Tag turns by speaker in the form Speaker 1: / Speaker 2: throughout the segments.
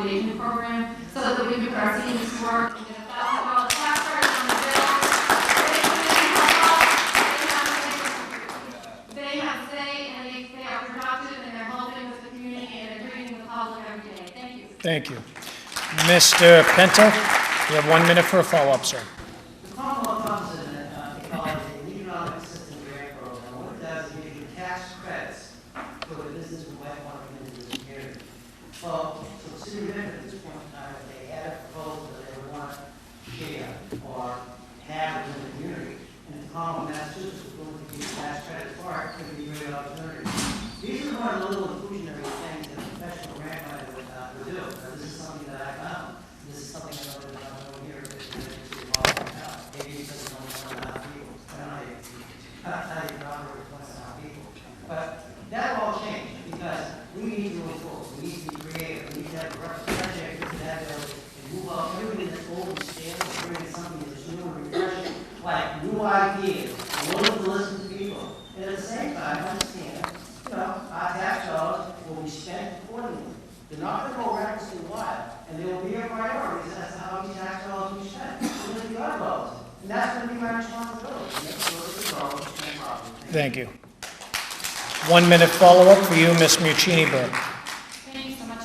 Speaker 1: accommodation program so that we can put our seniors to work and get $1,000 tax credit on the bill. They have say and they are productive and they're helping with the community and they're treating the public every day. Thank you.
Speaker 2: Thank you. Mr. Penta, you have 1 minute for a follow-up, sir.
Speaker 3: The Commonwealth comes in they call it an economic assistance grant program. What it does is give you tax credits for the business who might want to come into this community. Well, so the city of Medford at this point in time, if they had a proposal that they would want to share or have within the community, and the Commonwealth of Massachusetts was willing to give you tax credits for it, it could be a great opportunity. These are one of the little inclusionary things that a professional grant writer would do. This is something that I found. This is something I know that I don't know here. Maybe because it's only 1.5 people. I don't know how you can operate with 1.5 people. But that all changed because we need to move forward. We need to be creative. We need to have a project to that ability and move out everything that's old and stale and bring in something that's new and refreshing, like new ideas, willing to listen to people. And at the same time, understand, our tax dollars will be spent accordingly. They're not going to go recklessly wild, and there will be a priority as to how these tax dollars will be spent. They're going to be our dollars, and that's going to be my responsibility. Make sure that the dollars are spent properly.
Speaker 2: Thank you. 1 minute follow-up for you, Ms. Muccini-Burke.
Speaker 1: Thank you so much.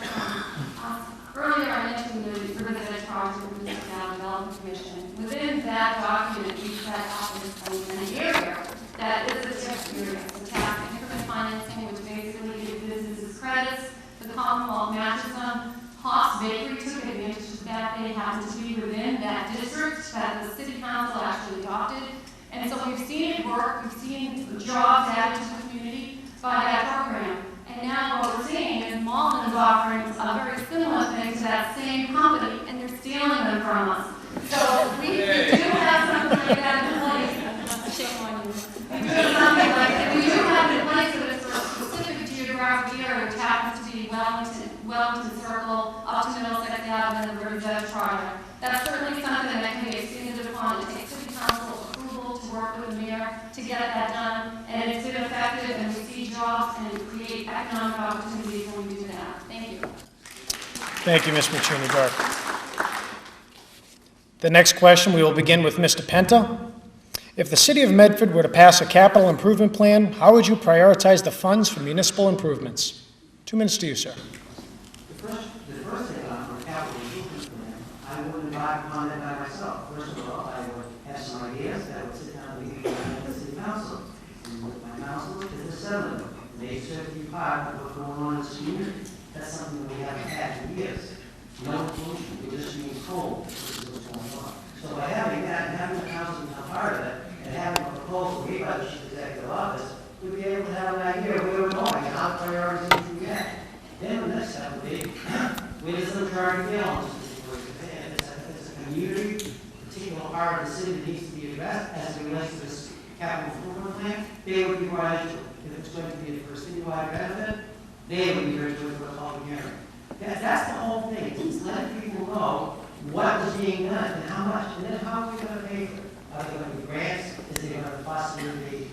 Speaker 1: Earlier I mentioned the revisit charge of the Development Commission. Within that document, we set up an area that is a experience, the tax increment financing, which basically gives businesses credits. The Commonwealth matches them. Hoff's Bakery took advantage of that. They happened to be within that district that the City Council actually adopted. And so we've seen it work. We've seen the jobs added to the community by that program. And now what we're seeing is Malden is offering a very similar thing to that same company, and they're stealing them from us. So we do have something like that in place. Shame on you. We do have something like that. We do have it in place that is for a specific geographic area, which happens to be Wellington Circle, up to Middlesex Avenue, and the Reserve Charter. That's certainly something that can be extended upon. It takes City Council approval to work with the mayor to get that done, and it's been effective, and we see jobs and create economic opportunities when we do that. Thank you.
Speaker 2: Thank you, Ms. Muccini-Burke. The next question, we will begin with Mr. Penta. If the City of Medford were to pass a capital improvement plan, how would you prioritize the funds for municipal improvements? 2 minutes to you, sir.
Speaker 3: The first thing for a capital improvement plan, I wouldn't embark upon that by myself. First of all, I would have some ideas that I would sit down and meet with the City Council. And with my council is the settlement. They serve to be part of what's going on in this community. That's something that we haven't had in years. No pollution. We just need cold. This is what's going on. So by having that and having the council become part of it and having a proposal made by the chief executive office, we'd be able to have an idea of where we're going and how priorities need to be met. Then the next step would be, where does the current fail in this situation? If it's a community, particular part of the city that needs to be addressed as it relates to this capital improvement plan, they would be right. If it's going to be for a citywide benefit, they would be very good for a public hearing. That's the whole thing. It's letting people know what is being done and how much, and then how are we going to pay for it? Are they going to be grants? Is it going to possibly be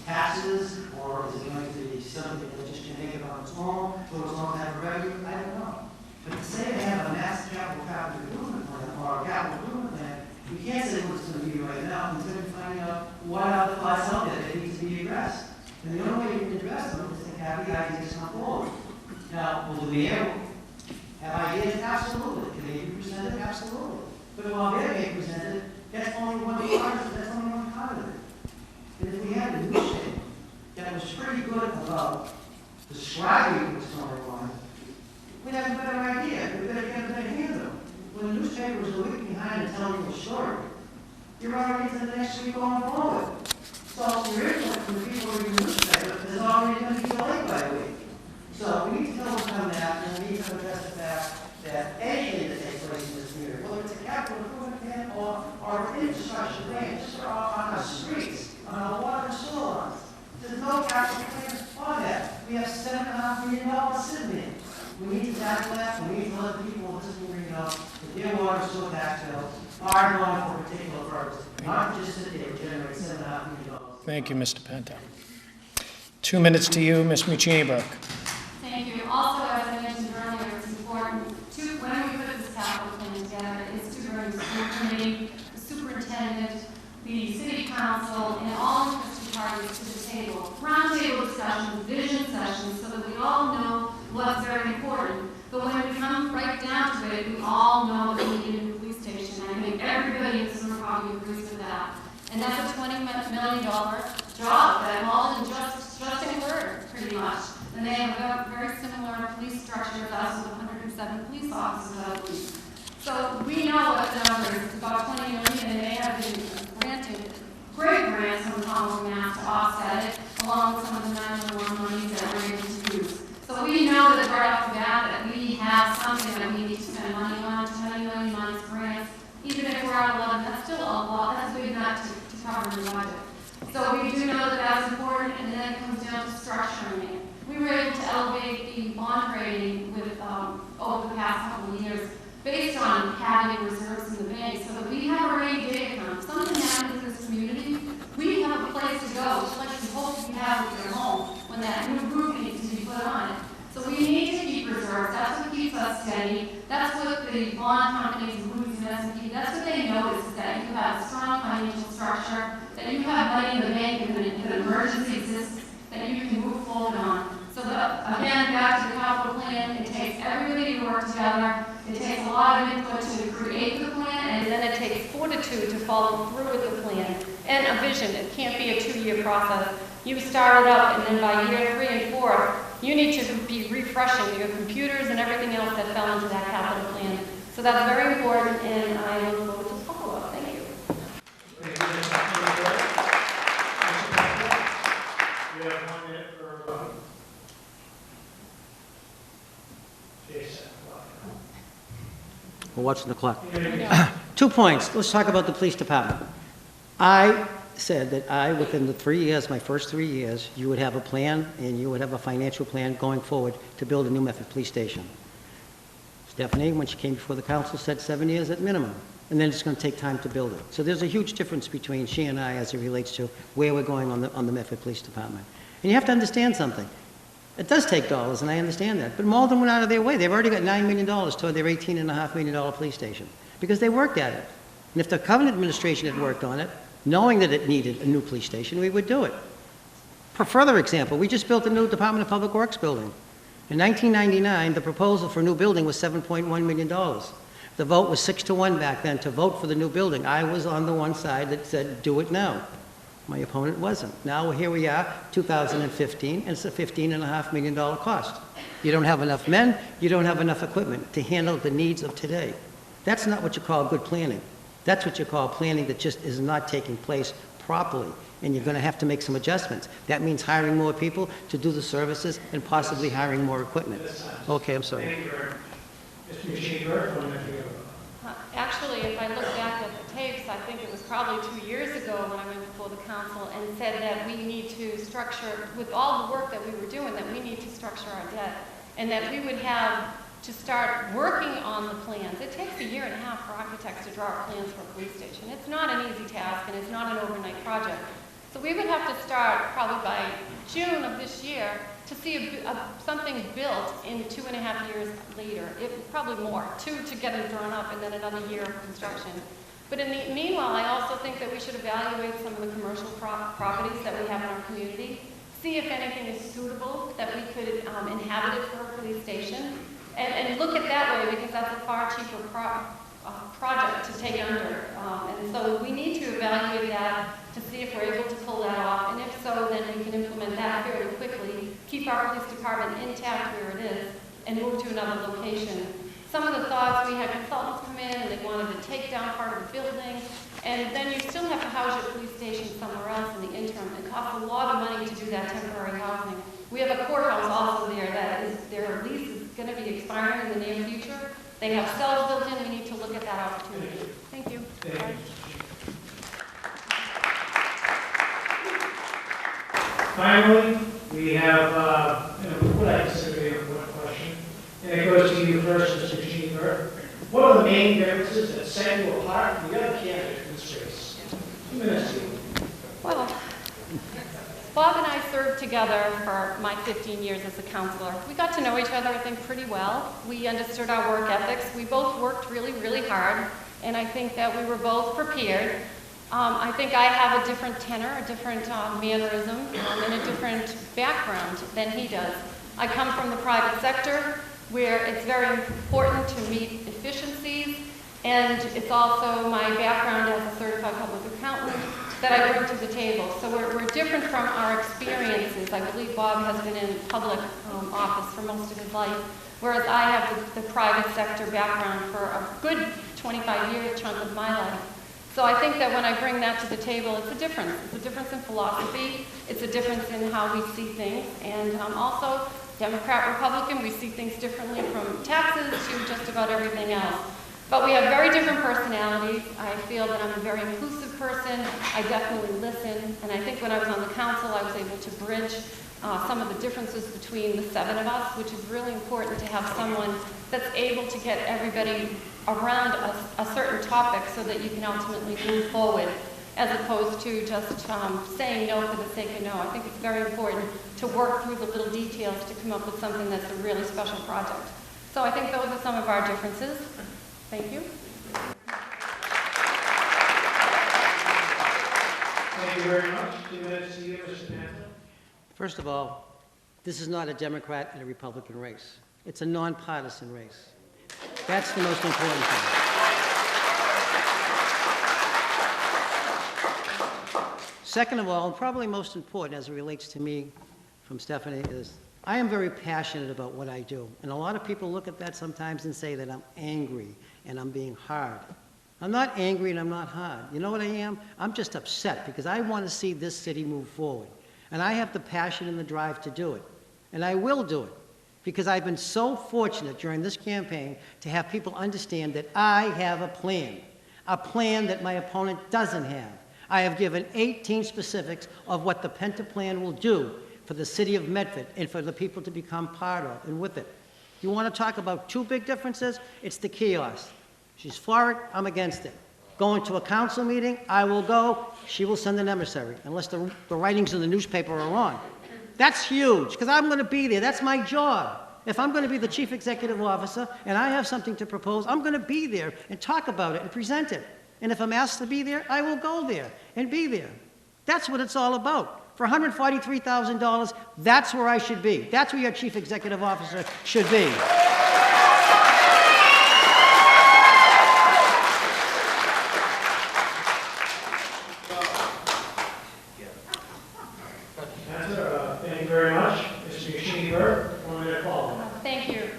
Speaker 3: taxes? Or is it going to be something that just can make it on its own? Or it's going to have a revenue? I don't know. But to say they have a massive capital improvement plan or a capital improvement plan, you can't say what it's going to be right now until you find out what other thoughts out there that need to be addressed. And the only way you can address them is to have the ideas come forward. Now, will the mayor have ideas? Absolutely. Can they be presented? Absolutely. But while they're being presented, that's only one part of it. That's only one part of it. And if we had a newspaper that was pretty good about describing what's going on, we'd have a better idea. We'd better get a better handle. When the newspaper is a week behind and telling you a story, you're already to the next week going forward. So the original from the people reading the newspaper is already going to be delayed by a week. So we need to tell them coming out and we need to address the fact that anything that takes place in this community, whether it's a capital improvement plan or an infrastructure plan, just on our streets, on our water and sewer lines, there's no capital plan for that. We have $7.5 million sitting there. We need to tackle that, and we need to let the people of this community know that their water and sewer tax bills are going for a particular purpose, not just sit there and generate $7.5 million.
Speaker 2: Thank you, Mr. Penta. 2 minutes to you, Ms. Muccini-Burke.
Speaker 1: Thank you. Also, as I mentioned earlier, it's important. bring the superintendent, the city council, and all interested parties to the table. Roundtable discussions, vision sessions, so that we all know what's very important. But when we come right down to it, we all know that we need a new police station. I think everybody in this room probably agrees with that. And that's a $20 million job that Malden just incurred, pretty much. And they have a very similar police structure as us with 107 police officers, I believe. So we know what the number is. It's about 20 million, and they have been granted great grants from the Commonwealth of Mass to offset it, along with some of the 911 monies that we're able to use. So we know that right off the bat that we have something that we need to spend money on, 20 million months grants. Even if we're at 11, that's still a lot. That's big enough to cover the budget. So we do know that that's important, and then it comes down to structuring it. We were able to elevate the bond rating with over the past couple of years based on having reserves in the bank, so that we have a rainy day account. If something happens in this community, we have a place to go, just like you hope you have with your home when that new roof needs to be put on it. So we need to keep reserves. That's what keeps us steady. That's what the bond companies, Moody's and S&P, that's what they notice, is that you have a strong financial structure, that you have money in the bank if an emergency exists, that you can move forward on. So again, back to the capital plan, it takes everybody to work together. It takes a lot of input to create the plan, and then it takes fortitude to follow through with the plan and a vision. It can't be a 2-year process. You start it up, and then by year 3 and 4, you need to be refreshing your computers and everything else that fell into that capital plan. So that's very important, and I look forward to follow-up. Thank you.
Speaker 2: You have 1 minute for Jason.
Speaker 3: We're watching the clock. 2 points. Let's talk about the police department. I said that within the 3 years, my first 3 years, you would have a plan and you would have a financial plan going forward to build a new Medford police station. Stephanie, when she came before the council, said 7 years at minimum, and then it's going to take time to build it. So there's a huge difference between she and I as it relates to where we're going on the Medford Police Department. And you have to understand something. It does take dollars, and I understand that, but Malden went out of their way. They've already got $9 million toward their $18.5 million police station because they worked at it. And if the Covenant administration had worked on it, knowing that it needed a new police station, we would do it. For further example, we just built a new Department of Public Works building. In 1999, the proposal for a new building was $7.1 million. The vote was 6-1 back then to vote for the new building. I was on the one side that said, do it now. My opponent wasn't. Now here we are, 2015, and it's a $15.5 million cost. You don't have enough men, you don't have enough equipment to handle the needs of today. That's not what you call good planning. That's what you call planning that just is not taking place properly, and you're going to have to make some adjustments. That means hiring more people to do the services and possibly hiring more equipment. Okay, I'm sorry.
Speaker 2: Thank you, Mr. Machine.
Speaker 1: Actually, if I look back at the tapes, I think it was probably 2 years ago when I went before the council and said that we need to structure, with all the work that we were doing, that we need to structure our debt, and that we would have to start working on the plans. It takes 1.5 years for architects to draw plans for a police station. It's not an easy task, and it's not an overnight project. So we would have to start probably by June of this year to see something built in 2.5 years later. Probably more, 2 to get it drawn up and then another year of construction. But in the meanwhile, I also think that we should evaluate some of the commercial properties that we have in our community, see if anything is suitable that we could inhabit it for a police station, and look at that way because that's a far cheaper project to take under. And so we need to evaluate that to see if we're able to pull that off. And if so, then we can implement that fairly quickly, keep our police department intact where it is, and move to another location. Some of the thoughts, we had consultants come in and they wanted to take down part of the building, and then you still have to house your police station somewhere else in the interim. It costs a lot of money to do that temporary housing. We have a courthouse also there that is, their lease is going to be expiring in the near future. They have cells built in. We need to look at that opportunity. Thank you.
Speaker 2: Finally, we have what I consider to be an important question, and it goes to you first, Mr. Chief. What are the main differences that set you apart from the other candidates in this race? 2 minutes to you.
Speaker 1: Well, Bob and I served together for my 15 years as a counselor. We got to know each other, I think, pretty well. We understood our work ethics. We both worked really, really hard. and I think that we were both prepared. I think I have a different tenor, a different mannerism, and a different background than he does. I come from the private sector, where it's very important to meet efficiencies, and it's also my background as a certified public accountant that I bring to the table. So we're different from our experiences. I believe Bob has been in public office for most of his life, whereas I have the private sector background for a good 25-year chunk of my life. So I think that when I bring that to the table, it's a difference. It's a difference in philosophy. It's a difference in how we see things. And also, Democrat, Republican, we see things differently from taxes to just about everything else. But we have very different personalities. I feel that I'm a very inclusive person. I definitely listen. And I think when I was on the council, I was able to bridge some of the differences between the 7 of us, which is really important to have someone that's able to get everybody around a certain topic so that you can ultimately move forward, as opposed to just saying no for the sake of no. I think it's very important to work through the little details to come up with something that's a really special project. So I think those are some of our differences. Thank you.
Speaker 2: Thank you very much. 2 minutes to you, Mr. Panther.
Speaker 3: First of all, this is not a Democrat and a Republican race. It's a nonpartisan race. That's the most important thing. Second of all, and probably most important as it relates to me from Stephanie, is I am very passionate about what I do. And a lot of people look at that sometimes and say that I'm angry and I'm being hard. I'm not angry and I'm not hard. You know what I am? I'm just upset because I want to see this city move forward. And I have the passion and the drive to do it. And I will do it. Because I've been so fortunate during this campaign to have people understand that I have a plan that my opponent doesn't have. I have given 18 specifics of what the Penta plan will do for the city of Medford and for the people to become part of and with it. You want to talk about 2 big differences? It's the kiosk. She's for it, I'm against it. Going to a council meeting, I will go, she will send an emissary, unless the writings in the newspaper are wrong. That's huge, because I'm going to be there. That's my job. If I'm going to be the chief executive officer and I have something to propose, I'm going to be there and talk about it and present it. And if I'm asked to be there, I will go there and be there. That's what it's all about. For $143,000, that's where I should be. That's where your chief executive officer should be.
Speaker 2: Thank you very much. Mr. Yoshini-Berg, 1 minute call.
Speaker 1: Thank you.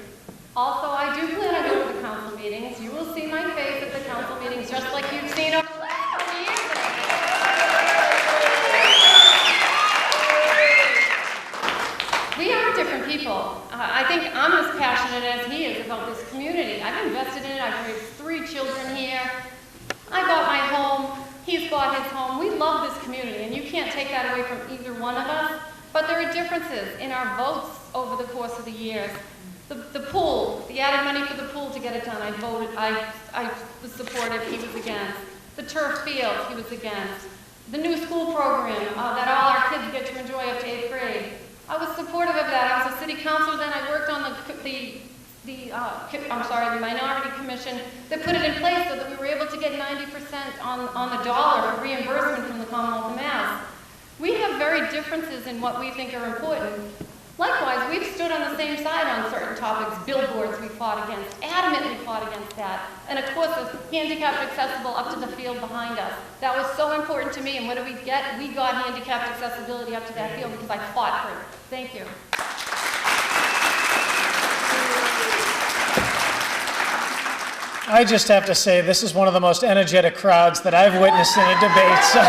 Speaker 1: Also, I do plan on going to the council meetings. You will see my face at the council meetings, just like you've seen over the last couple of years. We are different people. I think I'm as passionate as he is about this community. I've invested in it. I've raised 3 children here. I bought my home. He's bought his home. We love this community, and you can't take that away from either one of us. But there are differences in our votes over the course of the years. The pool, the added money for the pool to get it done, I voted, I was supportive, he was against. The turf field, he was against. The new school program that all our kids get to enjoy up to 8th grade. I was supportive of that. I was a city councilor then. I worked on the minority commission that put it in place so that we were able to get 90% on the dollar for reimbursement from the Commonwealth of Mass. We have very differences in what we think are important. Likewise, we've stood on the same side on certain topics. Billboards we fought against, adamantly fought against that. And of course, the handicapped accessible up to the field behind us. That was so important to me, and what did we get? We got handicapped accessibility up to that field because I fought for it. Thank you.
Speaker 2: I just have to say, this is one of the most energetic crowds that I've witnessed in a debate. So.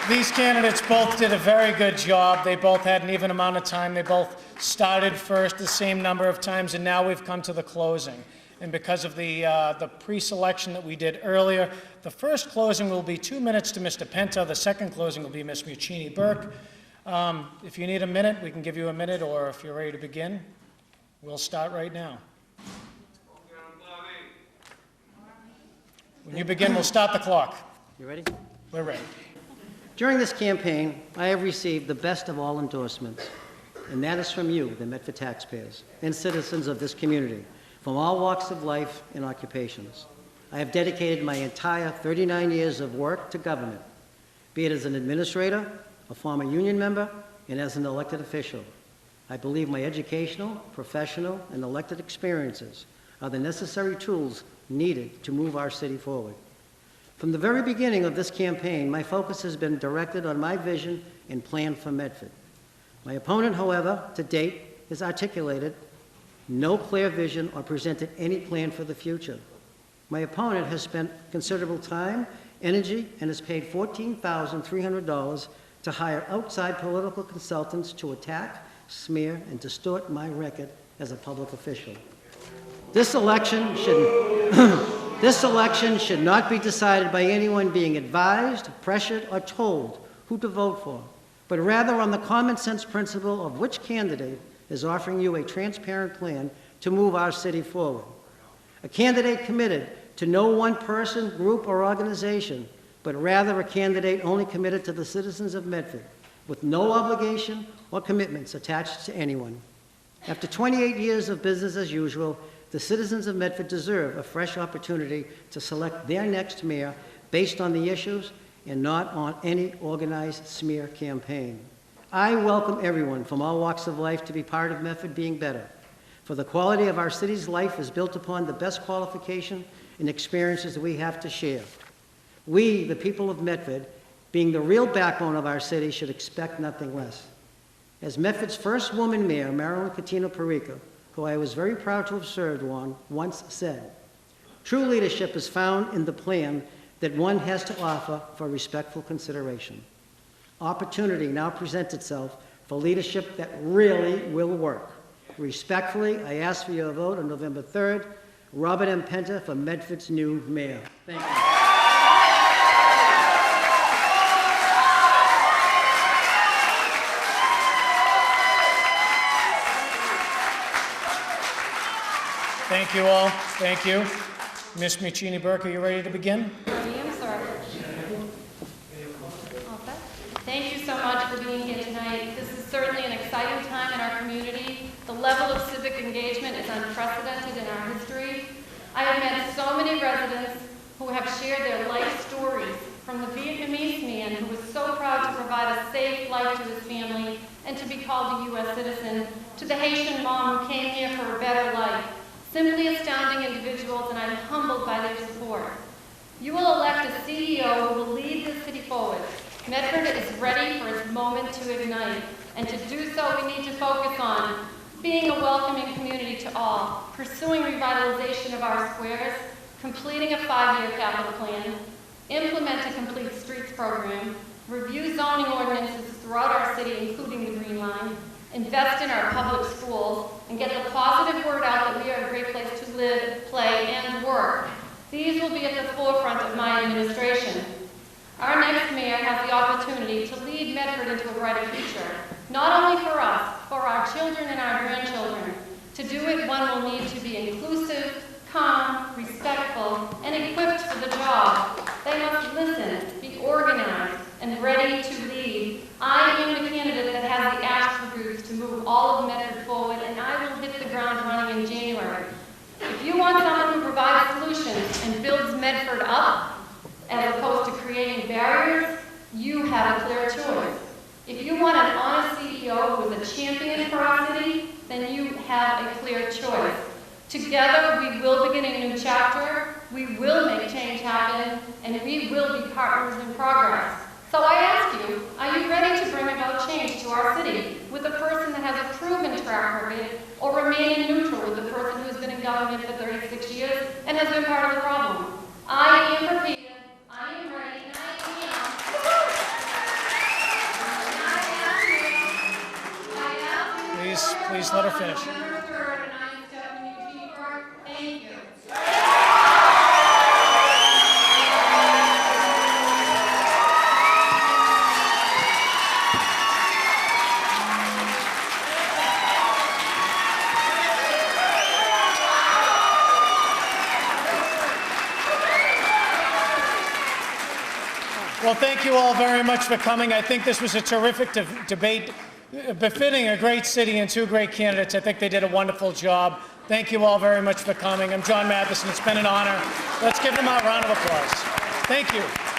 Speaker 2: These candidates both did a very good job. They both had an even amount of time. They both started first the same number of times, and now we've come to the closing. And because of the pre-selection that we did earlier, the first closing will be 2 minutes to Mr. Penta. The second closing will be Ms. Muccini-Burke. If you need a minute, we can give you a minute, or if you're ready to begin, we'll start right now. When you begin, we'll start the clock.
Speaker 3: You ready?
Speaker 2: We're ready.
Speaker 3: During this campaign, I have received the best of all endorsements.
Speaker 4: and that is from you, the Medford taxpayers, and citizens of this community, from all walks of life and occupations. I have dedicated my entire 39 years of work to government, be it as an administrator, a former union member, and as an elected official. I believe my educational, professional, and elected experiences are the necessary tools needed to move our city forward. From the very beginning of this campaign, my focus has been directed on my vision and plan for Medford. My opponent, however, to date, has articulated no clear vision or presented any plan for the future. My opponent has spent considerable time, energy, and has paid $14,300 to hire outside political consultants to attack, smear, and distort my record as a public official. This election should not be decided by anyone being advised, pressured, or told who to vote for, but rather on the common sense principle of which candidate is offering you a transparent plan to move our city forward. A candidate committed to no one person, group, or organization, but rather a candidate only committed to the citizens of Medford, with no obligation or commitments attached to anyone. After 28 years of business as usual, the citizens of Medford deserve a fresh opportunity to select their next mayor based on the issues and not on any organized smear campaign. I welcome everyone from all walks of life to be part of Medford being better, for the quality of our city's life is built upon the best qualification and experiences that we have to share. We, the people of Medford, being the real backbone of our city, should expect nothing less. As Medford's first woman mayor, Mayoral Perica, who I was very proud to have served on, once said, "True leadership is found in the plan that one has to offer for respectful consideration." Opportunity now presents itself for leadership that really will work. Respectfully, I ask for your vote on November 3rd. Robert M. Penta for Medford's new mayor. Thank you.
Speaker 2: Thank you all. Thank you. Ms. Muccini-Burke, are you ready to begin?
Speaker 1: I am, sir. Thank you so much for being here tonight. This is certainly an exciting time in our community. The level of civic engagement is unprecedented in our history. I have met so many residents who have shared their life stories, from the Vietnamese man who was so proud to provide a safe life to his family and to be called a U.S. citizen, to the Haitian mom who came here for a better life. Simply astounding individuals, and I'm humbled by their support. You will elect a CEO who will lead the city forward. Medford is ready for its moment to ignite, and to do so we need to focus on being a welcoming community to all, pursuing revitalization of our squares, completing a 5-year capital plan, implement a complete streets program, review zoning ordinances throughout our city, including the Green Line, invest in our public schools, and get the positive word out that we are a great place to live, play, and work. These will be at the forefront of my administration. Our next mayor has the opportunity to lead Medford into a brighter future, not only for us, for our children and our grandchildren. To do it, one will need to be inclusive, calm, respectful, and equipped for the job. They must listen, be organized, and ready to lead. I am the candidate that has the attributes to move all of Medford forward, and I will hit the ground running in January. If you want someone who provides solutions and builds Medford up, as opposed to creating barriers, you have a clear choice. If you want an honest CEO who is a champion for our city, then you have a clear choice. Together, we will begin a new chapter, we will make change happen, and we will be partners in progress. So I ask you, are you ready to bring about change to our city with a person that has a proven track record, or remaining neutral with a person who's been in government for 36 years and has been part of the problem? I am prepared. I am ready, and I am.
Speaker 2: Please let her finish.
Speaker 1: November 3rd, and I am Stephanie Muccini-Burke. Thank you.
Speaker 2: Well, thank you all very much for coming. I think this was a terrific debate. befitting a great city and two great candidates. I think they did a wonderful job. Thank you all very much for coming. I'm John Matheson. It's been an honor. Let's give them a round of applause. Thank you.